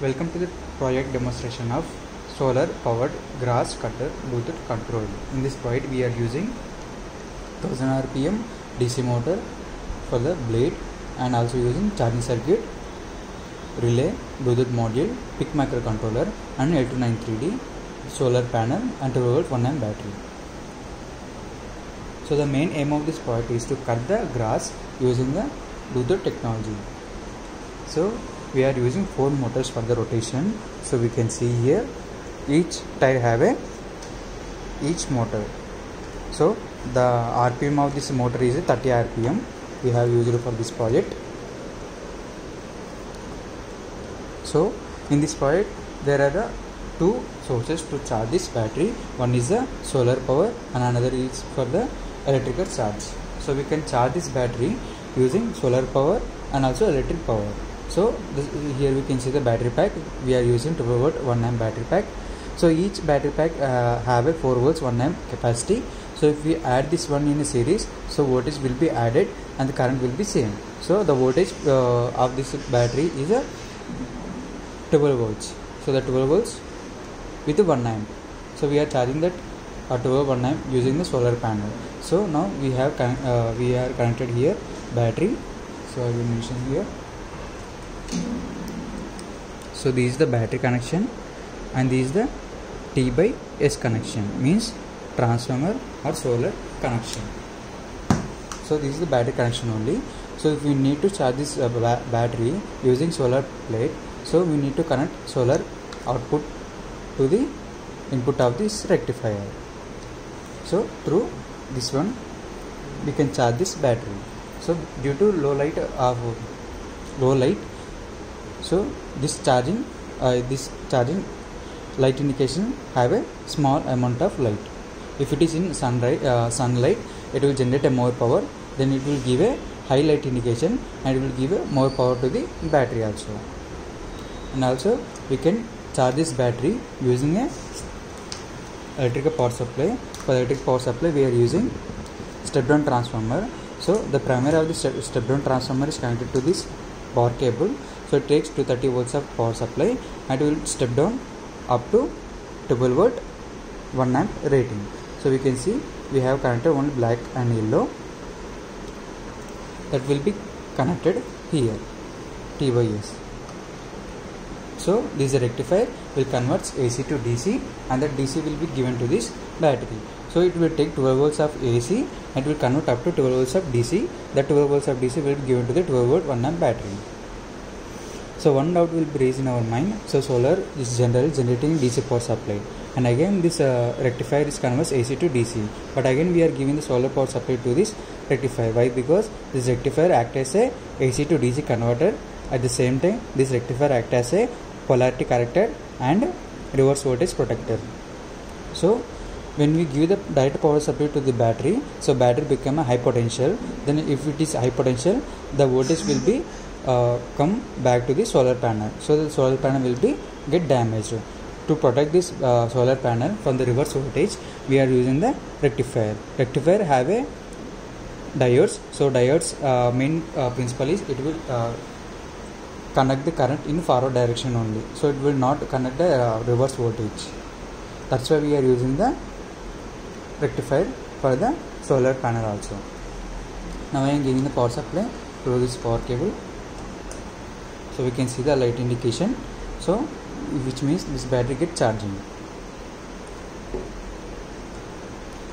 Welcome to the project demonstration of solar powered grass cutter Bluetooth control. In this project we are using 1000 rpm DC motor for the blade and also using charging circuit, relay, Bluetooth module, PIC microcontroller and L293D solar panel and 12 volt 1 amp battery. So the main aim of this project is to cut the grass using the Bluetooth technology. So we are using 4 motors for the rotation. So we can see here each tire have each motor. So the RPM of this motor is 30 RPM we have used for this project. So in this project there are the 2 sources to charge this battery. One is the solar power and another is for the electrical charge. So we can charge this battery using solar power and also electric power. So here we can see the battery pack. We are using 12 volt 1 amp battery pack. So each battery pack have a 4 volts 1 amp capacity. So if we add this one in a series, so voltage will be added and the current will be same. So the voltage of this battery is a 12 volts. So the 12 volts with 1 amp. So we are charging that 12 1 amp using the solar panel. So now we are connected here battery. So I will mention here. So this is the battery connection and this is the T by S connection, means transformer or solar connection. So this is the battery connection only. So if we need to charge this battery using solar plate, so we need to connect solar output to the input of this rectifier. So through this one we can charge this battery. So due to low light, so this charging light indication have a small amount of light. If it is in sunlight, it will generate a more power. Then it will give a high light indication and it will give a more power to the battery also. And also we can charge this battery using a electrical power supply. For electric power supply we are using step down transformer. So the primary of the step down transformer is connected to this power cable. So it takes 230 volts of power supply and it will step down up to 12 volt 1 amp rating. So we can see we have connected one black and yellow that will be connected here, T by S. So this rectifier will convert AC to DC and that DC will be given to this battery. So it will take 12 volts of AC and it will convert up to 12 volts of DC. That 12 volts of DC will be given to the 12 volt 1 amp battery. So one doubt will be raised in our mind. So solar is generally generating DC power supply, and again this rectifier is converts AC to DC. But again we are giving the solar power supply to this rectifier. Why? Because this rectifier acts as a AC to DC converter. At the same time, this rectifier acts as a polarity corrector and reverse voltage protector. So when we give the direct power supply to the battery, so battery become a high potential. Then if it is high potential, the voltage will be come back to the solar panel. So the solar panel will be get damaged. To protect this solar panel from the reverse voltage, we are using the rectifier. Rectifier have a diodes. So diodes main principle is it will conduct the current in forward direction only. So it will not conduct the reverse voltage. That's why we are using the rectifier for the solar panel also. Now I am giving the power supply through this power cable. So we can see the light indication. So which means this battery get charging.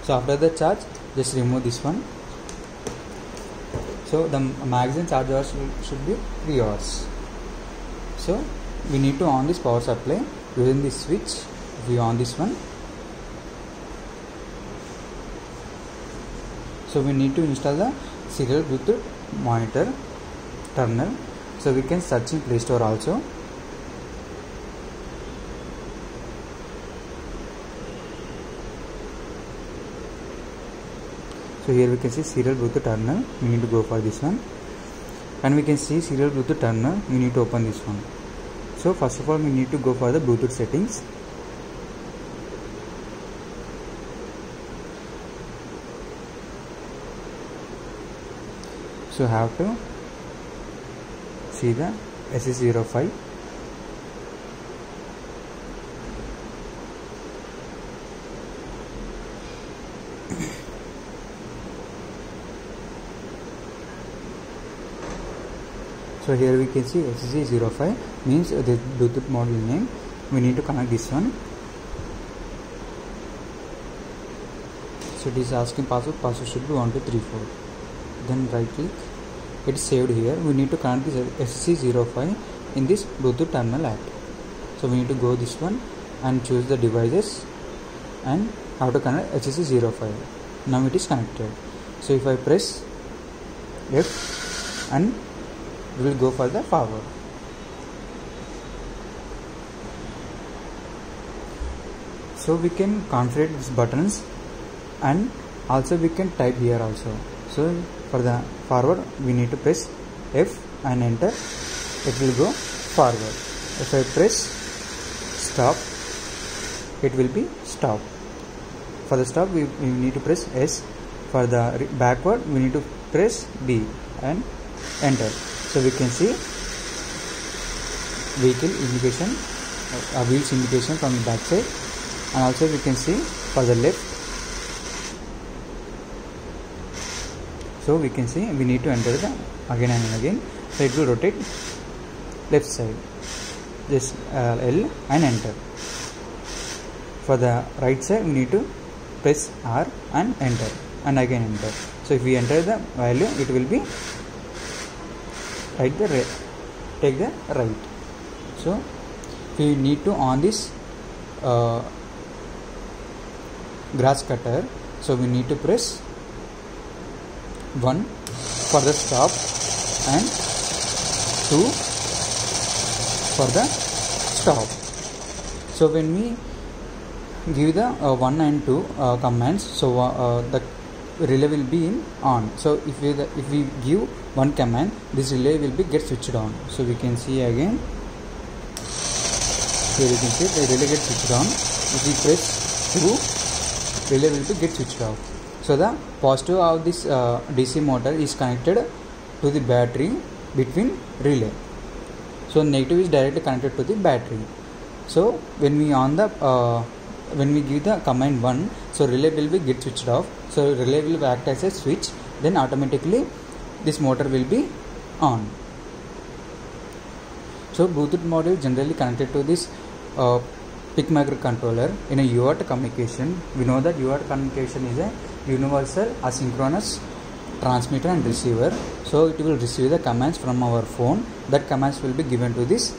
So after the charge, just remove this one. So the maximum charge hours should be 3 hours. So we need to on this power supply using this switch. We on this one. So we need to install the serial Bluetooth monitor terminal. So we can search in Play Store also. So here we can see serial Bluetooth terminal. We need to go for this one. And we can see serial Bluetooth terminal. We need to open this one. So first of all we need to go for the Bluetooth settings. So have to see the SS05 So here we can see SSC05 means the Bluetooth module name. We need to connect this one. So it is asking password should be 1234. Then right click, it is saved here. We need to connect this SSC05 in this Bluetooth terminal app. So we need to go this one and choose the devices and how to connect SSC05. Now it is connected. So if I press F and we will go for the forward. So we can configure these buttons and also we can type here also. So for the forward we need to press F and enter. It will go forward. If I press stop, it will be stop. For the stop we need to press S. For the backward we need to press B and enter. So we can see vehicle indication, wheels indication from the back side, and also we can see for the left. So we can see we need to enter the again and again. So it will rotate left side. Just L and enter. For the right side we need to press R and enter and again enter. So if we enter the value, it will be take the right. So we need to on this grass cutter. So we need to press 1 for the stop and 2 for the stop. So when we give the 1 and 2 commands, so the relay will be in on. So if we give one command, this relay will be get switched on. So we can see again. Here you can see the relay gets switched on. If we press 2, relay will be get switched off. So the positive of this DC motor is connected to the battery between relay. So negative is directly connected to the battery. So when we on the when we give the command 1, so relay will be get switched off. So relay will act as a switch, then automatically this motor will be on. So Bluetooth module generally connected to this PIC microcontroller in a UART communication. We know that UART communication is a universal asynchronous transmitter and receiver. So it will receive the commands from our phone. That commands will be given to this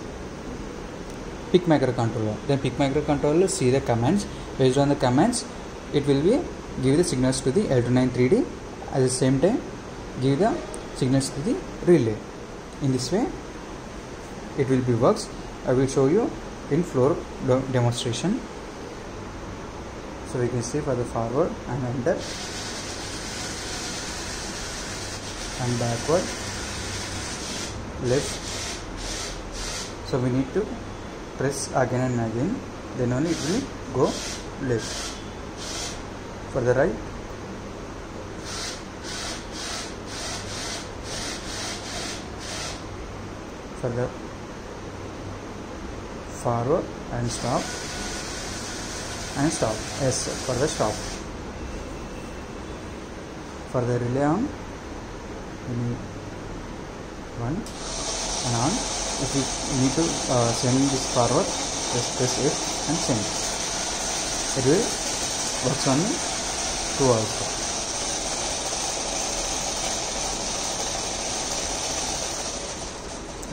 PIC microcontroller. Then PIC microcontroller see the commands. Based on the commands, it will be give the signals to the L293D. At the same time, give the signals to the relay. In this way, it will be works. I will show you in floor demonstration. So we can see for the forward and enter and backward, left. So we need to press again and again, then only it will go left. For the right, for the forward and stop, yes, for the stop. For the relay on, we need 1 and on. If we need to send this forward, just press F and send. It will works on 2 also.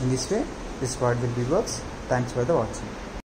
In this way, this part will be works. Thanks for the watching.